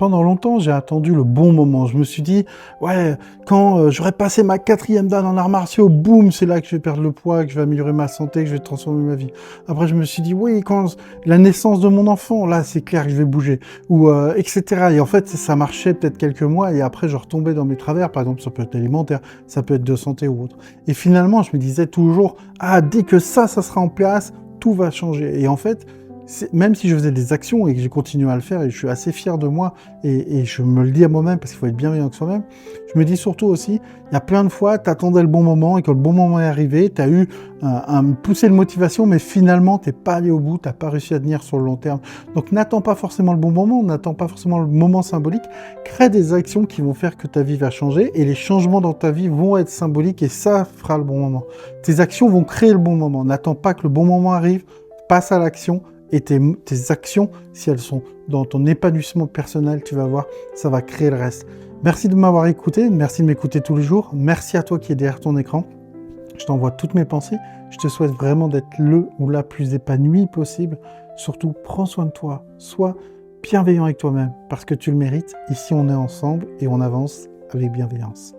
Pendant longtemps, j'ai attendu le bon moment. Je me suis dit, ouais, quand j'aurai passé ma 4e dan en arts martiaux, boum, c'est là que je vais perdre le poids, que je vais améliorer ma santé, que je vais transformer ma vie. Après, je me suis dit, oui, quand la naissance de mon enfant, là, c'est clair que je vais bouger, ou etc. Et en fait, ça marchait peut-être quelques mois, et après, je retombais dans mes travers. Par exemple, ça peut être alimentaire, ça peut être de santé ou autre. Et finalement, je me disais toujours, ah, dès que ça sera en place, tout va changer. Et en fait, même si je faisais des actions et que j'ai continué à le faire et je suis assez fier de moi et je me le dis à moi-même parce qu'il faut être bienveillant avec soi-même, je me dis surtout aussi, il y a plein de fois, tu attendais le bon moment et quand le bon moment est arrivé, tu as eu un poussé de motivation, mais finalement, tu n'es pas allé au bout, tu n'as pas réussi à tenir sur le long terme. Donc n'attends pas forcément le bon moment, n'attends pas forcément le moment symbolique, crée des actions qui vont faire que ta vie va changer et les changements dans ta vie vont être symboliques et ça fera le bon moment. Tes actions vont créer le bon moment, n'attends pas que le bon moment arrive, passe à l'action. Et tes actions, si elles sont dans ton épanouissement personnel, tu vas voir, ça va créer le reste. Merci de m'avoir écouté, merci de m'écouter tous les jours, merci à toi qui es derrière ton écran. Je t'envoie toutes mes pensées, je te souhaite vraiment d'être le ou la plus épanouie possible. Surtout, prends soin de toi, sois bienveillant avec toi-même, parce que tu le mérites. Ici, on est ensemble et on avance avec bienveillance.